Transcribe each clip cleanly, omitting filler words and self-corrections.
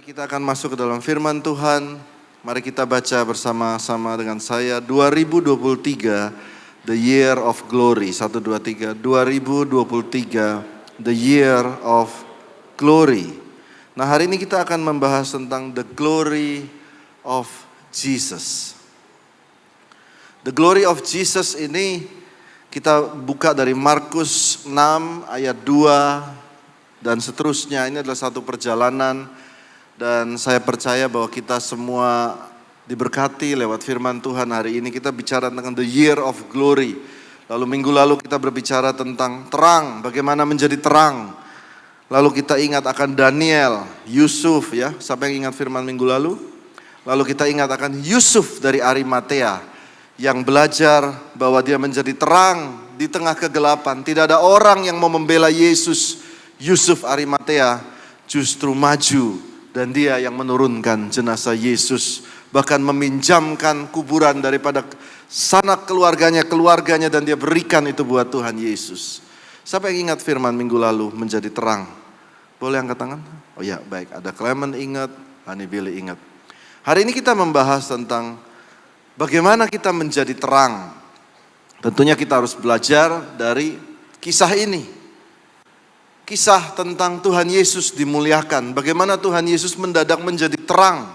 Mari kita akan masuk ke dalam firman Tuhan. Mari kita baca bersama-sama dengan saya 2023 The Year of Glory. 1, 2, 3. 2023 The Year of Glory. Nah, hari ini kita akan membahas tentang the glory of Jesus. The glory of Jesus ini kita buka dari Markus 6 ayat 2 dan seterusnya. Ini adalah satu perjalanan dan saya percaya bahwa kita semua diberkati lewat firman Tuhan hari ini. Kita bicara tentang the year of glory. Lalu minggu lalu kita berbicara tentang terang, bagaimana menjadi terang. Lalu kita ingat akan Daniel, Yusuf ya. Siapa yang ingat firman minggu lalu? Lalu kita ingat akan Yusuf dari Arimatea yang belajar bahwa dia menjadi terang di tengah kegelapan. Tidak ada orang yang mau membela Yesus. Yusuf Arimatea justru maju dan dia yang menurunkan jenazah Yesus. Bahkan meminjamkan kuburan daripada sanak keluarganya dan dia berikan itu buat Tuhan Yesus. Siapa yang ingat firman minggu lalu menjadi terang? Boleh angkat tangan? Oh ya, baik. Ada Clement ingat, Hani Billy ingat. Hari ini kita membahas tentang bagaimana kita menjadi terang. Tentunya kita harus belajar dari kisah ini. Kisah tentang Tuhan Yesus dimuliakan. Bagaimana Tuhan Yesus mendadak menjadi terang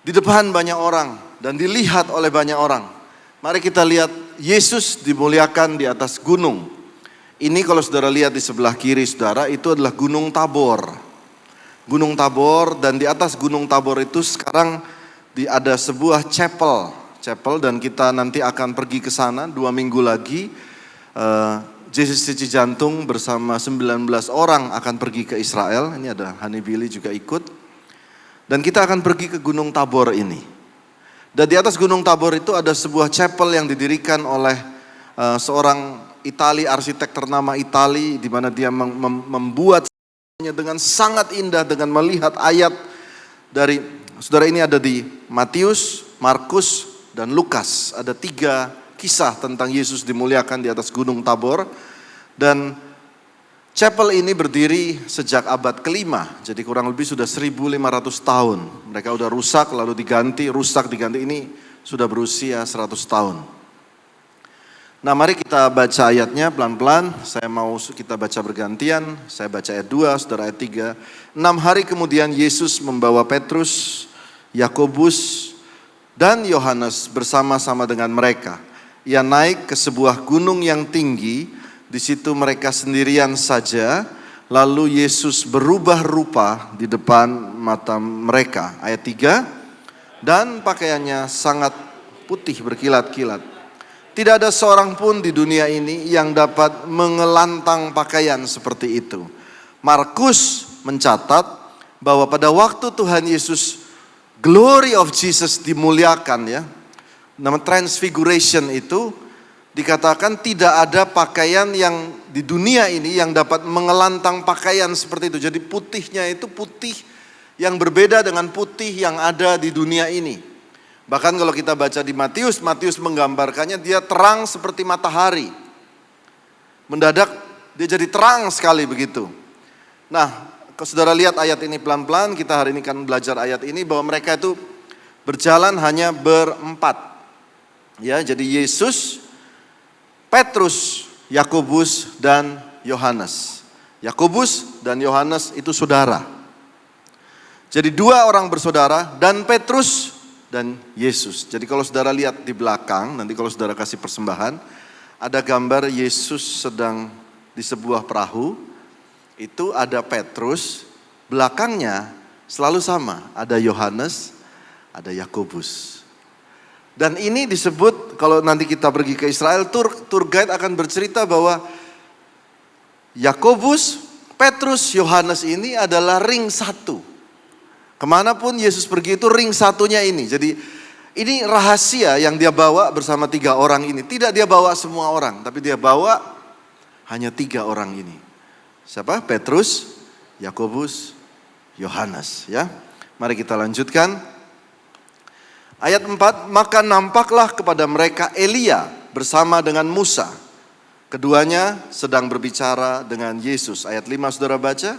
di depan banyak orang dan dilihat oleh banyak orang. Mari kita lihat Yesus dimuliakan di atas gunung. Ini kalau saudara lihat di sebelah kiri saudara, itu adalah Gunung Tabor. Gunung Tabor, dan di atas Gunung Tabor itu sekarang ada sebuah chapel dan kita nanti akan pergi ke sana 2 minggu lagi. JCC Jantung bersama 19 orang akan pergi ke Israel. Ini ada Hani Billy juga ikut. Dan kita akan pergi ke Gunung Tabor ini. Dan di atas Gunung Tabor itu ada sebuah chapel yang didirikan oleh seorang arsitek ternama Itali, di mana dia membuat dengan sangat indah dengan melihat ayat dari saudara. Ini ada di Matius, Markus, dan Lukas. Ada 3 kisah tentang Yesus dimuliakan di atas Gunung Tabor. Dan chapel ini berdiri sejak abad ke-5. Jadi kurang lebih sudah 1500 tahun. Mereka udah rusak lalu diganti, ini sudah berusia 100 tahun. Nah, mari kita baca ayatnya pelan-pelan. Saya mau kita baca bergantian. Saya baca ayat 2, saudara ayat 3. 6 hari kemudian Yesus membawa Petrus, Yakobus, dan Yohanes bersama-sama dengan mereka. Ia naik ke sebuah gunung yang tinggi, di situ mereka sendirian saja, lalu Yesus berubah rupa di depan mata mereka. Ayat 3, dan pakaiannya sangat putih berkilat-kilat. Tidak ada seorang pun di dunia ini yang dapat mengelantang pakaian seperti itu. Markus mencatat bahwa pada waktu Tuhan Yesus, glory of Jesus dimuliakan ya, nama transfiguration itu dikatakan tidak ada pakaian yang di dunia ini yang dapat mengelantang pakaian seperti itu. Jadi putihnya itu putih yang berbeda dengan putih yang ada di dunia ini. Bahkan kalau kita baca di Matius menggambarkannya dia terang seperti matahari. Mendadak dia jadi terang sekali begitu. Nah, kalau saudara lihat ayat ini pelan-pelan, kita hari ini akan belajar ayat ini bahwa mereka itu berjalan hanya berempat. Ya, jadi Yesus, Petrus, Yakobus, dan Yohanes. Yakobus dan Yohanes itu saudara. Jadi 2 orang bersaudara, dan Petrus dan Yesus. Jadi kalau saudara lihat di belakang, nanti kalau saudara kasih persembahan, ada gambar Yesus sedang di sebuah perahu. Itu ada Petrus, belakangnya selalu sama, ada Yohanes, ada Yakobus. Dan ini disebut, kalau nanti kita pergi ke Israel, tour guide akan bercerita bahwa Yakobus, Petrus, Yohanes ini adalah ring 1. Kemanapun Yesus pergi itu ring 1-nya ini. Jadi ini rahasia yang dia bawa bersama 3 orang ini. Tidak dia bawa semua orang, tapi dia bawa hanya 3 orang ini. Siapa? Petrus, Yakobus, Yohanes ya. Mari kita lanjutkan. Ayat 4, maka nampaklah kepada mereka Elia bersama dengan Musa. Keduanya sedang berbicara dengan Yesus. Ayat 5 saudara baca.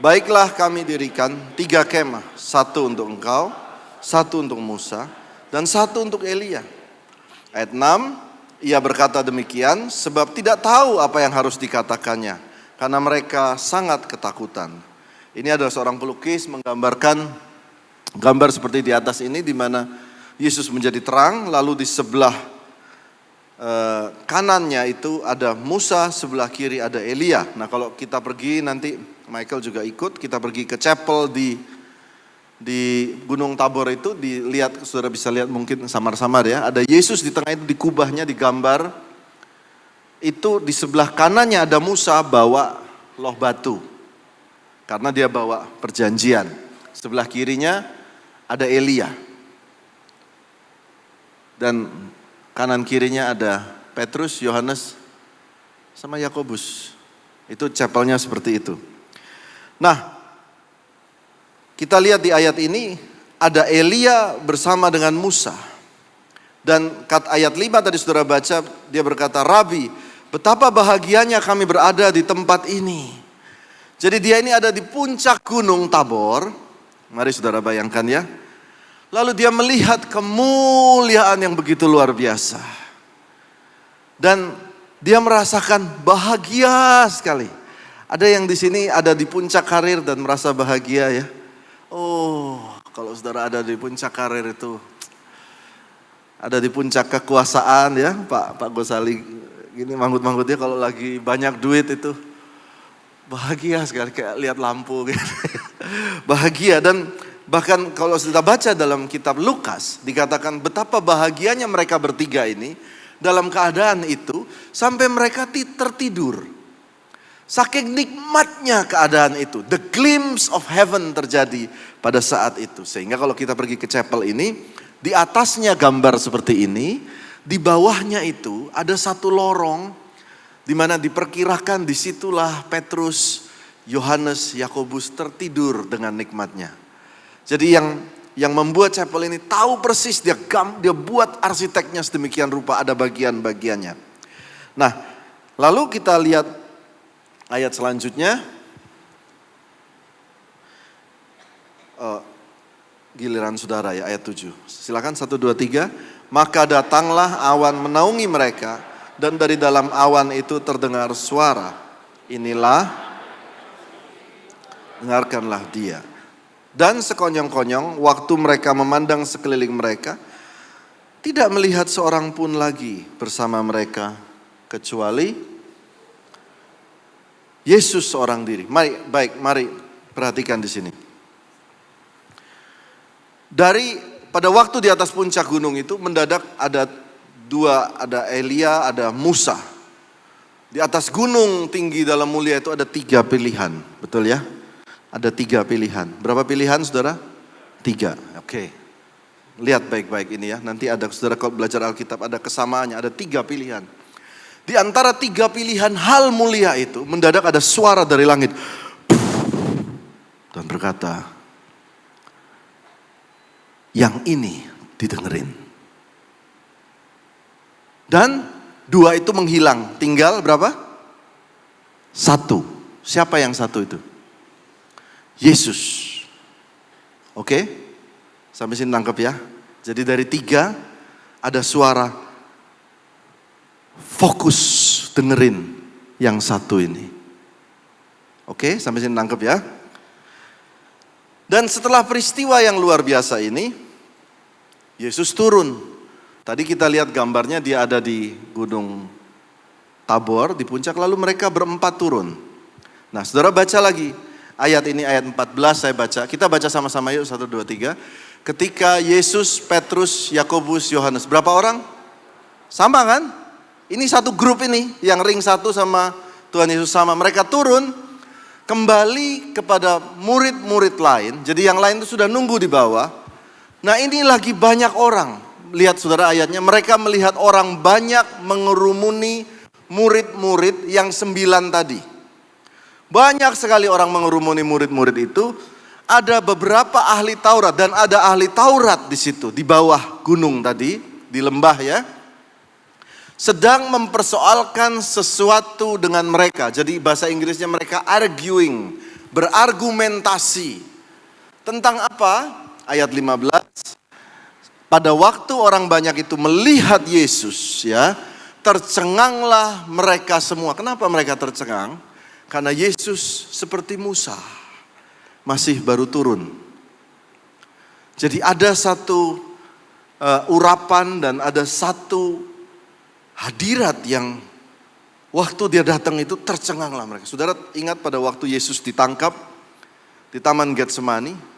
Baiklah kami dirikan 3 kemah, satu untuk engkau, satu untuk Musa, dan satu untuk Elia. Ayat 6, ia berkata demikian sebab tidak tahu apa yang harus dikatakannya, karena mereka sangat ketakutan. Ini adalah seorang pelukis menggambarkan gambar seperti di atas ini, di mana Yesus menjadi terang, lalu di sebelah kanannya itu ada Musa, sebelah kiri ada Elia. Nah kalau kita pergi nanti, Michael juga ikut, kita pergi ke chapel di Gunung Tabor itu, dilihat, saudara bisa lihat mungkin samar-samar ya, ada Yesus di tengah itu, di kubahnya digambar, itu di sebelah kanannya ada Musa bawa loh batu, karena dia bawa perjanjian. Sebelah kirinya ada Elia. Dan kanan kirinya ada Petrus, Yohanes, sama Yakobus. Itu chapelnya seperti itu. Nah, kita lihat di ayat ini ada Elia bersama dengan Musa. Dan ayat 5 tadi saudara baca, dia berkata, Rabi, betapa bahagianya kami berada di tempat ini. Jadi dia ini ada di puncak Gunung Tabor. Mari saudara bayangkan ya. Lalu dia melihat kemuliaan yang begitu luar biasa. Dan dia merasakan bahagia sekali. Ada yang di sini ada di puncak karir dan merasa bahagia ya. Oh, kalau saudara ada di puncak karir itu, ada di puncak kekuasaan ya, Pak Gosali gini manggut-manggutnya kalau lagi banyak duit itu bahagia sekali, kayak lihat lampu gitu. Bahagia. Dan bahkan kalau kita baca dalam kitab Lukas, dikatakan betapa bahagianya mereka bertiga ini dalam keadaan itu sampai mereka tertidur. Saking nikmatnya keadaan itu, the glimpse of heaven terjadi pada saat itu. Sehingga kalau kita pergi ke chapel ini, di atasnya gambar seperti ini, di bawahnya itu ada satu lorong di mana diperkirakan disitulah Petrus, Yohanes, Yakobus tertidur dengan nikmatnya. Jadi yang membuat chapel ini tahu persis, dia buat arsiteknya sedemikian rupa, ada bagian-bagiannya. Nah, lalu kita lihat ayat selanjutnya. Giliran saudara ya, ayat 7. Silakan 1, 2, 3. Maka datanglah awan menaungi mereka, dan dari dalam awan itu terdengar suara. Inilah, dengarkanlah dia. Dan sekonyong-konyong waktu mereka memandang sekeliling mereka, tidak melihat seorang pun lagi bersama mereka, kecuali Yesus seorang diri. Mari perhatikan di sini. Pada waktu di atas puncak gunung itu mendadak ada Elia, ada Musa. Di atas gunung tinggi dalam mulia itu ada 3 pilihan, betul ya? Ada 3 pilihan. Berapa pilihan saudara? 3, oke. Lihat baik-baik ini ya, nanti ada saudara kalau belajar Alkitab ada kesamaannya, ada 3 pilihan. Di antara 3 pilihan hal mulia itu mendadak ada suara dari langit. Dan berkata, yang ini didengerin. Dan 2 itu menghilang, tinggal berapa? 1. Siapa yang 1 itu? Yesus. Oke? Sampai sini nangkep ya. Jadi dari 3 ada suara, fokus dengerin yang 1 ini. Oke, sampai sini nangkep ya. Dan setelah peristiwa yang luar biasa ini, Yesus turun. Tadi kita lihat gambarnya, dia ada di Gunung Tabor, di puncak, lalu mereka berempat turun. Nah, saudara baca lagi. Ayat ini, ayat 14 saya baca. Kita baca sama-sama yuk, 1, 2, 3. Ketika Yesus, Petrus, Yakobus, Yohanes. Berapa orang? Sama kan? Ini satu grup ini, yang ring 1 sama Tuhan Yesus sama. Mereka turun, kembali kepada murid-murid lain. Jadi yang lain itu sudah nunggu di bawah. Nah ini lagi banyak orang. Lihat saudara ayatnya, mereka melihat orang banyak mengerumuni murid-murid yang 9 tadi. Banyak sekali orang mengerumuni murid-murid itu. Ada beberapa ahli Taurat dan ada ahli Taurat di situ, di bawah gunung tadi, di lembah ya. Sedang mempersoalkan sesuatu dengan mereka. Jadi bahasa Inggrisnya mereka arguing, berargumentasi. Tentang apa? Ayat 15. Pada waktu orang banyak itu melihat Yesus, ya, tercenganglah mereka semua. Kenapa mereka tercengang? Karena Yesus seperti Musa, masih baru turun. Jadi ada satu urapan dan ada satu hadirat yang waktu dia datang itu tercenganglah mereka. Saudara ingat pada waktu Yesus ditangkap di Taman Getsemani?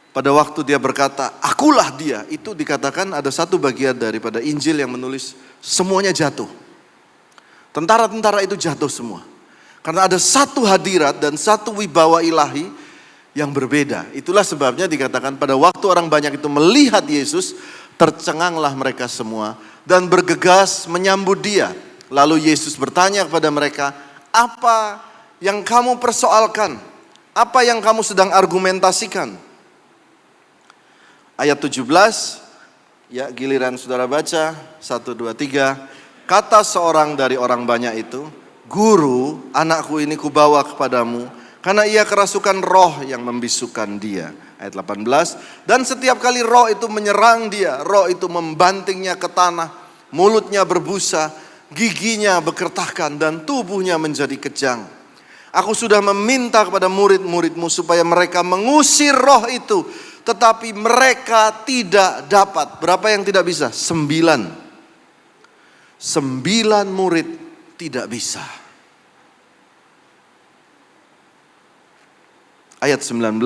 Pada waktu dia berkata, akulah dia. Itu dikatakan ada satu bagian daripada Injil yang menulis semuanya jatuh. Tentara-tentara itu jatuh semua. Karena ada satu hadirat dan satu wibawa ilahi yang berbeda. Itulah sebabnya dikatakan pada waktu orang banyak itu melihat Yesus, tercenganglah mereka semua dan bergegas menyambut dia. Lalu Yesus bertanya kepada mereka, apa yang kamu persoalkan? Apa yang kamu sedang argumentasikan? Ayat 17, ya giliran saudara baca, 1, 2, 3. Kata seorang dari orang banyak itu, Guru, anakku ini kubawa kepadamu, karena ia kerasukan roh yang membisukan dia. Ayat 18, dan setiap kali roh itu menyerang dia, roh itu membantingnya ke tanah, mulutnya berbusa, giginya bekertakan, dan tubuhnya menjadi kejang. Aku sudah meminta kepada murid-muridmu supaya mereka mengusir roh itu, tetapi mereka tidak dapat. Berapa yang tidak bisa? 9. 9 murid tidak bisa. Ayat 19.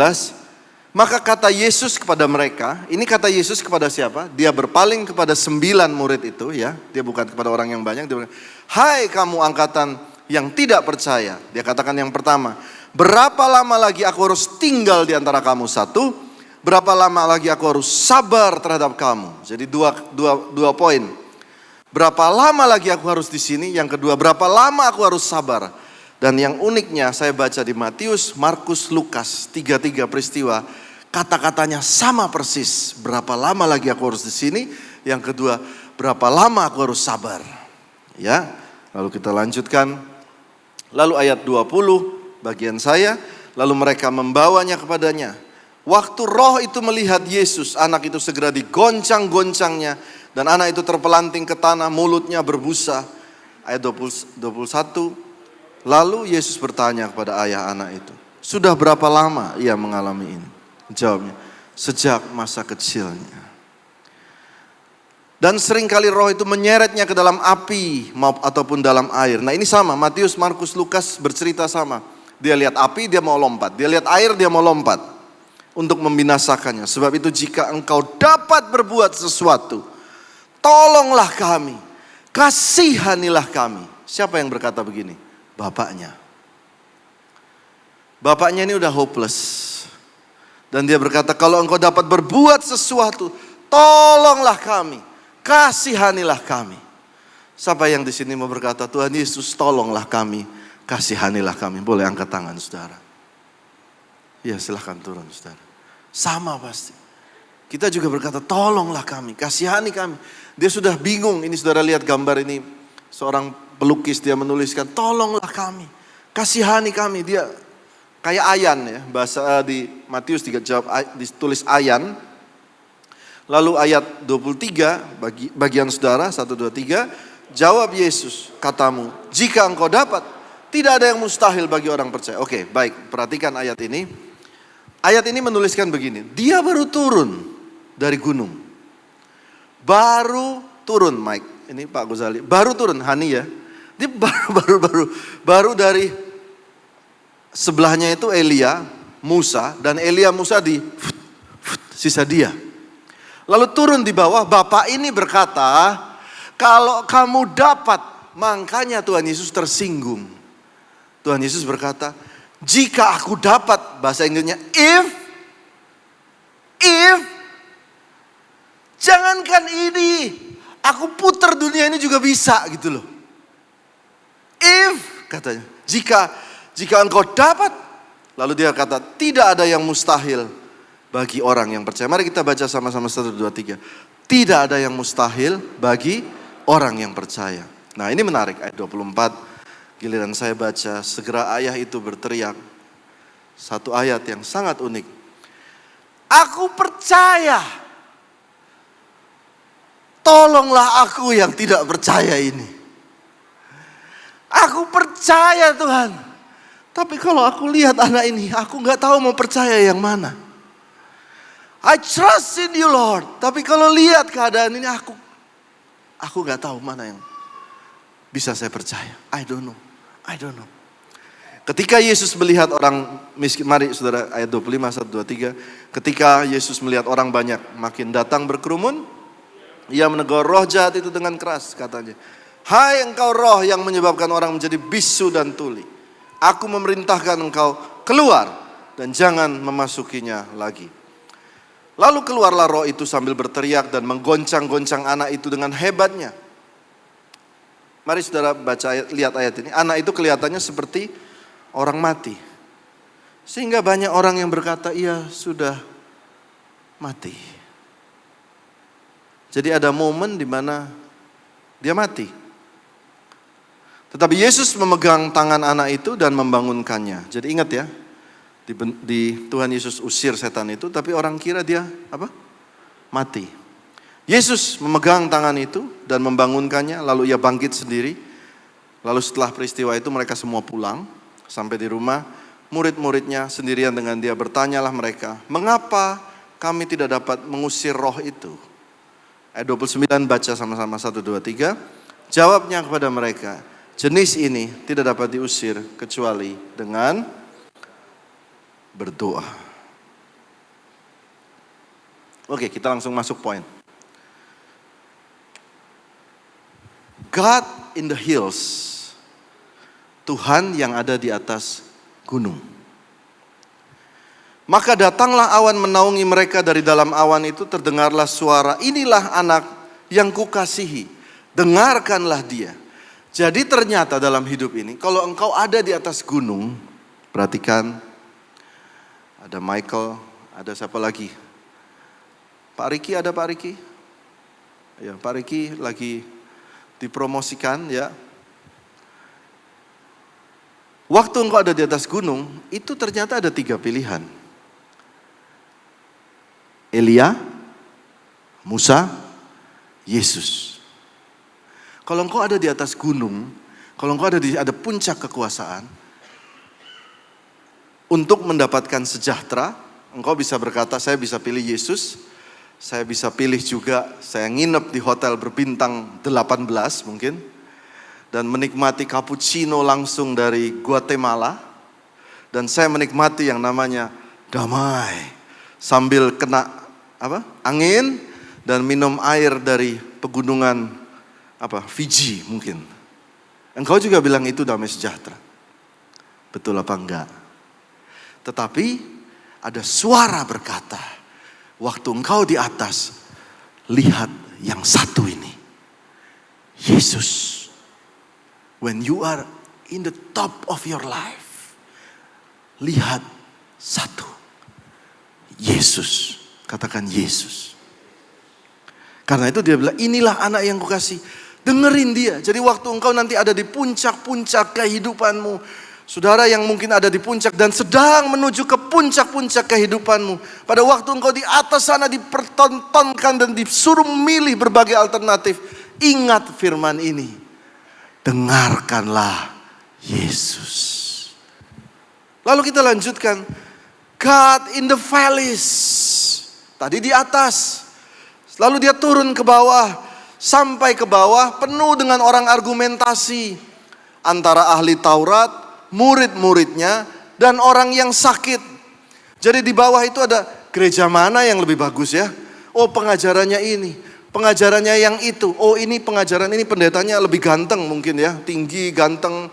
Maka kata Yesus kepada mereka, ini kata Yesus kepada siapa? Dia berpaling kepada 9 murid itu, ya. Dia bukan kepada orang yang banyak. Dia berkata, hai kamu angkatan yang tidak percaya. Dia katakan yang pertama, berapa lama lagi aku harus tinggal di antara kamu? 1. Berapa lama lagi aku harus sabar terhadap kamu? Jadi dua poin. Berapa lama lagi aku harus di sini? Yang kedua, berapa lama aku harus sabar? Dan yang uniknya saya baca di Matius, Markus, Lukas, 3 peristiwa, kata-katanya sama persis. Berapa lama lagi aku harus di sini? Yang kedua, berapa lama aku harus sabar? Ya, lalu kita lanjutkan. Lalu ayat 20, bagian saya, lalu mereka membawanya kepadanya. Waktu roh itu melihat Yesus, anak itu segera digoncang-goncangnya. Dan anak itu terpelanting ke tanah, mulutnya berbusa. Ayat 21. Lalu Yesus bertanya kepada ayah anak itu, sudah berapa lama ia mengalami ini? Jawabnya, sejak masa kecilnya. Dan seringkali roh itu menyeretnya ke dalam api ataupun dalam air. Nah ini sama, Matius, Markus, Lukas bercerita sama. Dia lihat api, dia mau lompat. Dia lihat air, dia mau lompat. Untuk membinasakannya. Sebab itu jika engkau dapat berbuat sesuatu, tolonglah kami, kasihanilah kami. Siapa yang berkata begini? Bapaknya. Bapaknya ini udah hopeless. Dan dia berkata, kalau engkau dapat berbuat sesuatu, tolonglah kami, kasihanilah kami. Siapa yang di sini mau berkata, Tuhan Yesus tolonglah kami, kasihanilah kami. Boleh angkat tangan saudara. Ya silahkan turun saudara. Sama pasti. Kita juga berkata tolonglah kami, kasihani kami. Dia sudah bingung, ini saudara lihat gambar ini. Seorang pelukis dia menuliskan tolonglah kami, kasihani kami. Dia kayak ayan ya. Bahasa di Matius ditulis ayan. Lalu ayat 23 bagian saudara 1, 2, 3. Jawab Yesus, katamu jika engkau dapat, tidak ada yang mustahil bagi orang percaya. Oke baik, perhatikan ayat ini. Ayat ini menuliskan begini, dia baru turun dari gunung. Baru turun Mike, ini Pak Gozali, baru turun Hani ya. Dia baru dari sebelahnya itu Elia, Musa, dan Elia Musa di sisa dia. Lalu turun di bawah, Bapak ini berkata, kalau kamu dapat, makanya Tuhan Yesus tersinggung. Tuhan Yesus berkata, jika aku dapat, bahasa Inggrisnya if, jangankan ini, aku putar dunia ini juga bisa gitu loh. If, katanya, jika engkau dapat, lalu dia kata, tidak ada yang mustahil bagi orang yang percaya. Mari kita baca sama-sama 1, 2, 3. Tidak ada yang mustahil bagi orang yang percaya. Nah ini menarik ayat 24. Giliran saya baca, segera ayah itu berteriak, satu ayat yang sangat unik. Aku percaya. Tolonglah aku yang tidak percaya ini. Aku percaya Tuhan. Tapi kalau aku lihat anak ini, aku gak tahu mau percaya yang mana. I trust in you Lord. Tapi kalau lihat keadaan ini, aku gak tahu mana yang bisa saya percaya. I don't know. Ketika Yesus melihat orang miskin, mari saudara ayat 25, 1, 2, 3. Ketika Yesus melihat orang banyak makin datang berkerumun, Ia menegur roh jahat itu dengan keras, katanya. Hai engkau roh yang menyebabkan orang menjadi bisu dan tuli. Aku memerintahkan engkau keluar dan jangan memasukinya lagi. Lalu keluarlah roh itu sambil berteriak dan menggoncang-goncang anak itu dengan hebatnya. Mari saudara lihat ayat ini. Anak itu kelihatannya seperti orang mati. Sehingga banyak orang yang berkata, ia sudah mati. Jadi ada momen di mana dia mati. Tetapi Yesus memegang tangan anak itu dan membangunkannya. Jadi ingat ya, di Tuhan Yesus usir setan itu, tapi orang kira dia apa? Mati. Yesus memegang tangan itu dan membangunkannya, lalu ia bangkit sendiri. Lalu setelah peristiwa itu mereka semua pulang. Sampai di rumah, murid-muridnya sendirian dengan dia, bertanyalah mereka, mengapa kami tidak dapat mengusir roh itu? Ayat 29 baca sama-sama 1, 2, 3. Jawabnya kepada mereka, jenis ini tidak dapat diusir kecuali dengan berdoa. Oke, kita langsung masuk poin. God in the hills. Tuhan yang ada di atas gunung. Maka datanglah awan menaungi mereka, dari dalam awan itu terdengarlah suara, inilah anak yang kukasihi, dengarkanlah dia. Jadi ternyata dalam hidup ini, kalau engkau ada di atas gunung, perhatikan, ada Michael, ada siapa lagi? Pak Riki, ada Pak Riki? Ya, Pak Riki lagi dipromosikan ya. Waktu engkau ada di atas gunung, itu ternyata ada 3 pilihan. Elia, Musa, Yesus. Kalau engkau ada di atas gunung, kalau engkau ada puncak kekuasaan, untuk mendapatkan sejahtera, engkau bisa berkata, saya bisa pilih Yesus, saya bisa pilih juga, saya nginep di hotel berbintang 18 mungkin, dan menikmati cappuccino langsung dari Guatemala, dan saya menikmati yang namanya damai, sambil kena angin dan minum air dari pegunungan Fiji mungkin. Engkau juga bilang itu damai sejahtera. Betul apa enggak? Tetapi ada suara berkata, waktu engkau di atas, lihat yang satu ini. Yesus. When you are in the top of your life, lihat satu. Yesus. Katakan Yesus. Karena itu dia bilang, inilah anak yang kukasih. Dengerin dia. Jadi waktu engkau nanti ada di puncak-puncak kehidupanmu. Saudara yang mungkin ada di puncak dan sedang menuju ke puncak-puncak kehidupanmu. Pada waktu engkau di atas sana dipertontonkan dan disuruh memilih berbagai alternatif. Ingat firman ini. Dengarkanlah Yesus. Lalu kita lanjutkan. God in the valleys. Tadi di atas. Lalu dia turun ke bawah. Sampai ke bawah penuh dengan orang argumentasi. Antara ahli Taurat, murid-muridnya, dan orang yang sakit. Jadi di bawah itu ada gereja mana yang lebih bagus ya? Oh pengajarannya ini, pengajarannya yang itu. Oh ini pengajaran ini pendetanya lebih ganteng mungkin ya. Tinggi, ganteng.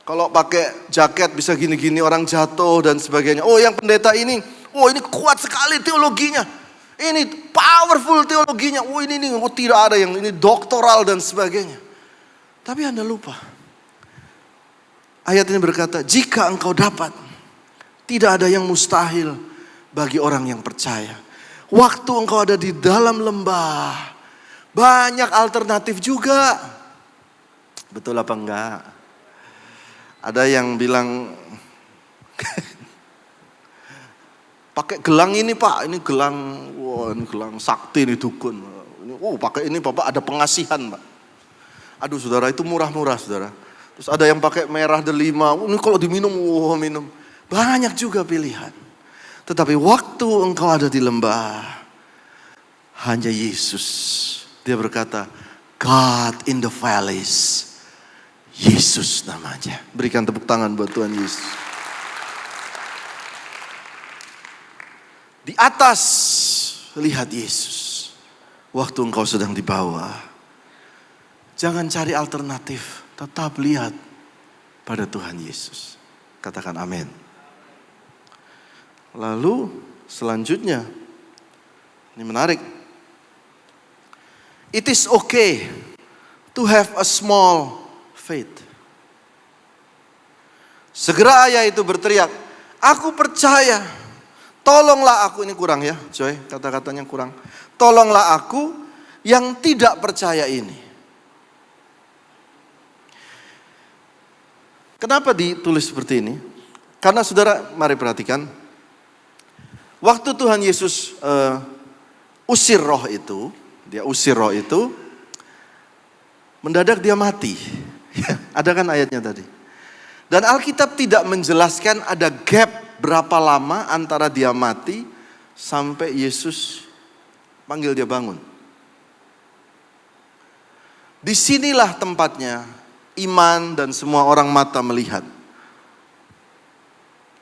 Kalau pakai jaket bisa gini-gini orang jatuh dan sebagainya. Oh yang pendeta ini, oh ini kuat sekali teologinya. Ini powerful teologinya. Oh ini tidak ada yang ini doktoral dan sebagainya. Tapi Anda lupa. Ayat ini berkata, jika engkau dapat, tidak ada yang mustahil bagi orang yang percaya. Waktu engkau ada di dalam lembah, banyak alternatif juga. Betul apa enggak? Ada yang bilang, Pakai gelang ini Pak, ini gelang, wah ini gelang sakti ini dukun. Ini, pakai ini Bapak ada pengasihan Pak. Aduh saudara, itu murah-murah saudara. Terus ada yang pakai merah delima, ini kalau diminum, minum. Banyak juga pilihan. Tetapi waktu engkau ada di lembah, hanya Yesus. Dia berkata, God in the valleys. Yesus namanya. Berikan tepuk tangan buat Tuhan Yesus. Di atas, lihat Yesus. Waktu engkau sedang di bawah, jangan cari alternatif. Tetap lihat pada Tuhan Yesus. Katakan amin. Lalu selanjutnya, ini menarik. It is okay to have a small faith. Segera ayah itu berteriak, aku percaya. Tolonglah aku, ini kurang ya Joy, kata-katanya kurang. Tolonglah aku yang tidak percaya ini. Kenapa ditulis seperti ini? Karena saudara, mari perhatikan. Waktu Tuhan Yesus usir roh itu, dia usir roh itu, mendadak dia mati. Ada kan ayatnya tadi. Dan Alkitab tidak menjelaskan ada gap berapa lama antara dia mati sampai Yesus panggil dia bangun. Disinilah tempatnya iman dan semua orang mata melihat.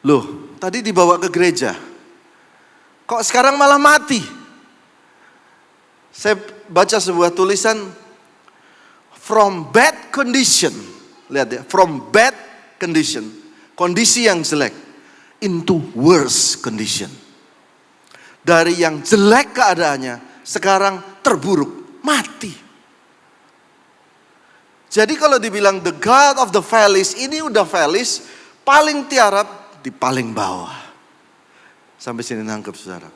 Loh, tadi dibawa ke gereja. Kok sekarang malah mati? Saya baca sebuah tulisan, from bad condition. Lihat ya, from bad condition. Kondisi yang jelek. Into worse condition. Dari yang jelek keadaannya, sekarang terburuk, mati. Jadi kalau dibilang the God of the valleys, ini udah valleys, paling tiarap di paling bawah. Sampai sini nangkep saudara.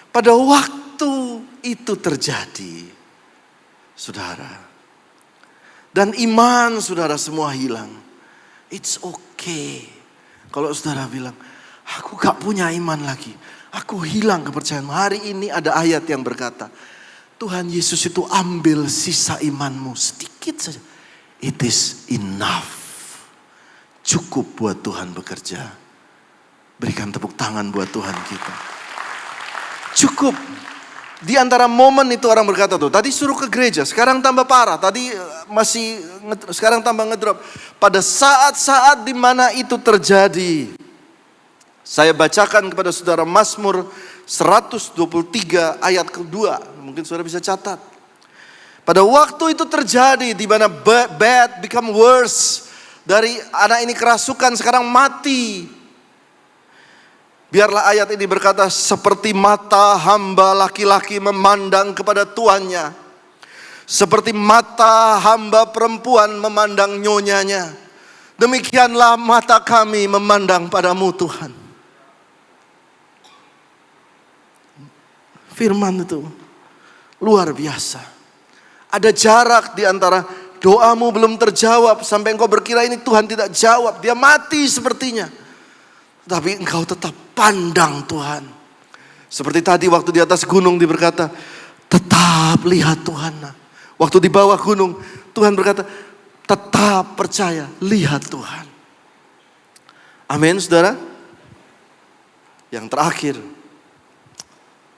Pada waktu itu terjadi, saudara, dan iman saudara semua hilang. It's okay. Kalau saudara bilang, aku gak punya iman lagi. Aku hilang kepercayaan. Hari ini ada ayat yang berkata, Tuhan Yesus itu ambil sisa imanmu sedikit saja. It is enough. Cukup buat Tuhan bekerja. Berikan tepuk tangan buat Tuhan kita. Cukup. Di antara momen itu orang berkata tuh, tadi suruh ke gereja, sekarang tambah parah. Tadi sekarang tambah ngedrop. Pada saat-saat di mana itu terjadi, saya bacakan kepada saudara Mazmur 123 ayat kedua. Mungkin saudara bisa catat. Pada waktu itu terjadi di mana bad become worse. Dari anak ini kerasukan sekarang mati. Biarlah ayat ini berkata, seperti mata hamba laki-laki memandang kepada tuannya. Seperti mata hamba perempuan memandang nyonyanya. Demikianlah mata kami memandang padamu Tuhan. Firman itu luar biasa. Ada jarak di antara doamu belum terjawab sampai engkau berkira ini Tuhan tidak jawab. Dia mati sepertinya. Tapi engkau tetap pandang Tuhan. Seperti tadi waktu di atas gunung dia berkata, tetap lihat Tuhan. Waktu di bawah gunung, Tuhan berkata, tetap percaya, lihat Tuhan. Amin saudara. Yang terakhir,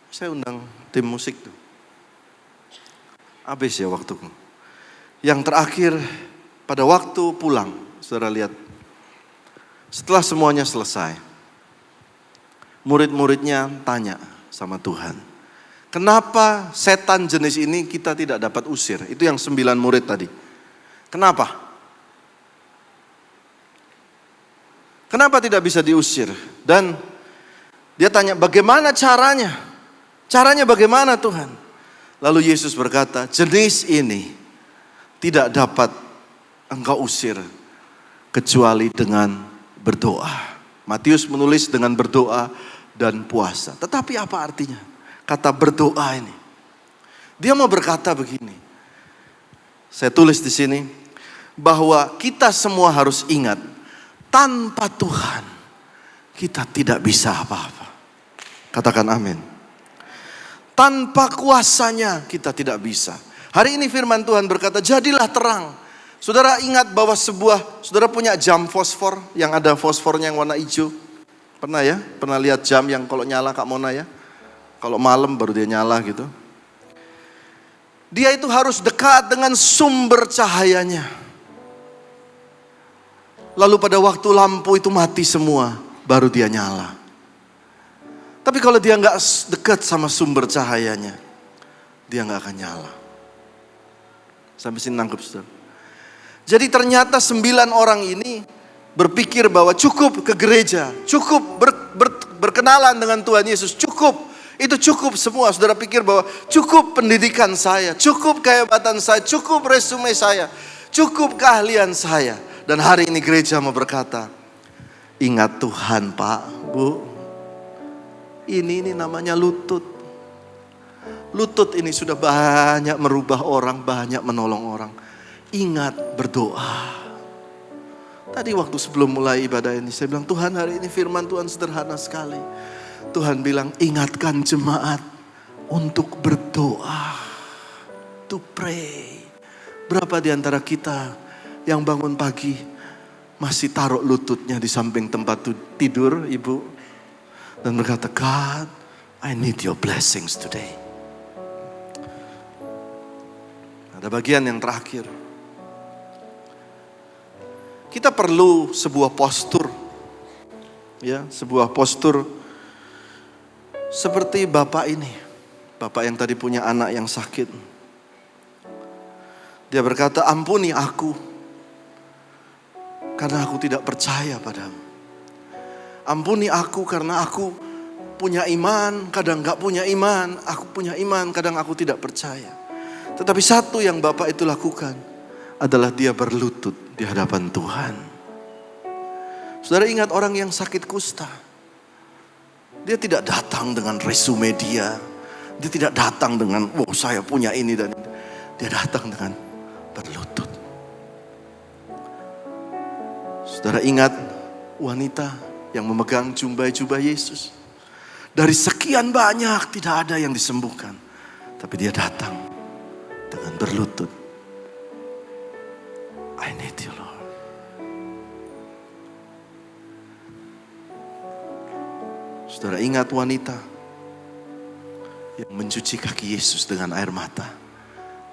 saya undang tim musik tuh. Habis ya waktuku. Yang terakhir, pada waktu pulang, saudara lihat. Setelah semuanya selesai, murid-muridnya tanya sama Tuhan, kenapa setan jenis ini kita tidak dapat usir? Itu yang 9 murid tadi. Kenapa? Kenapa tidak bisa diusir? Dan dia tanya, bagaimana caranya? Caranya bagaimana Tuhan? Lalu Yesus berkata, jenis ini tidak dapat engkau usir kecuali dengan berdoa. Matius menulis dengan berdoa dan puasa. Tetapi apa artinya kata berdoa ini? Dia mau berkata begini. Saya tulis di sini bahwa kita semua harus ingat, tanpa Tuhan kita tidak bisa apa-apa. Katakan amin. Tanpa kuasanya kita tidak bisa. Hari ini firman Tuhan berkata, jadilah terang. Saudara ingat bahwa saudara punya jam fosfor yang ada fosfornya yang warna hijau? Pernah ya? Pernah lihat jam yang kalau nyala Kak Mona ya? Kalau malam baru dia nyala gitu. Dia itu harus dekat dengan sumber cahayanya. Lalu pada waktu lampu itu mati semua, baru dia nyala. Tapi kalau dia nggak dekat sama sumber cahayanya, dia nggak akan nyala. Sampai sini nangkep, saudara. Jadi ternyata 9 orang ini berpikir bahwa cukup ke gereja, cukup berkenalan dengan Tuhan Yesus, cukup. Itu cukup semua. Saudara pikir bahwa cukup pendidikan saya, cukup kehebatan saya, cukup resume saya, cukup keahlian saya. Dan hari ini gereja mau berkata, ingat Tuhan Pak, Bu. Ini namanya lutut. Lutut ini sudah banyak merubah orang, banyak menolong orang. Ingat berdoa. Tadi waktu sebelum mulai ibadah ini saya bilang, Tuhan hari ini firman Tuhan sederhana sekali. Tuhan bilang ingatkan jemaat untuk berdoa. To pray. Berapa di antara kita yang bangun pagi masih taruh lututnya di samping tempat tidur ibu. Dan berkata, God, I need your blessings today. Ada bagian yang terakhir. Kita perlu sebuah postur. Ya, sebuah postur seperti Bapak ini. Bapak yang tadi punya anak yang sakit. Dia berkata, ampuni aku. Karena aku tidak percaya padamu. Ampuni aku karena aku punya iman, kadang gak punya iman. Aku punya iman, kadang aku tidak percaya. Tetapi satu yang Bapak itu lakukan adalah dia berlutut di hadapan Tuhan. Saudara ingat orang yang sakit kusta. Dia tidak datang dengan resume dia. Dia tidak datang dengan, wow saya punya ini dan itu. Dia datang dengan berlutut. Saudara ingat wanita yang memegang jubah Yesus. Dari sekian banyak tidak ada yang disembuhkan. Tapi dia datang dengan berlutut. I need you Lord. Saudara ingat wanita yang mencuci kaki Yesus dengan air mata.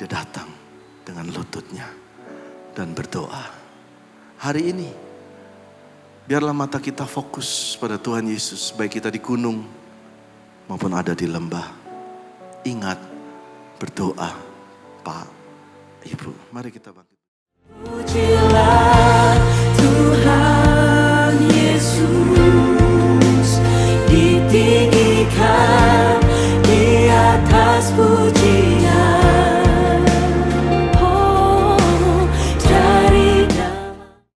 Dia datang dengan lututnya dan berdoa. Hari ini biarlah mata kita fokus pada Tuhan Yesus. Baik kita di gunung maupun ada di lembah. Ingat berdoa Pak, Ibu. Mari kita bangkit. Pujilah Tuhan Yesus, ditinggikan di atas pujian.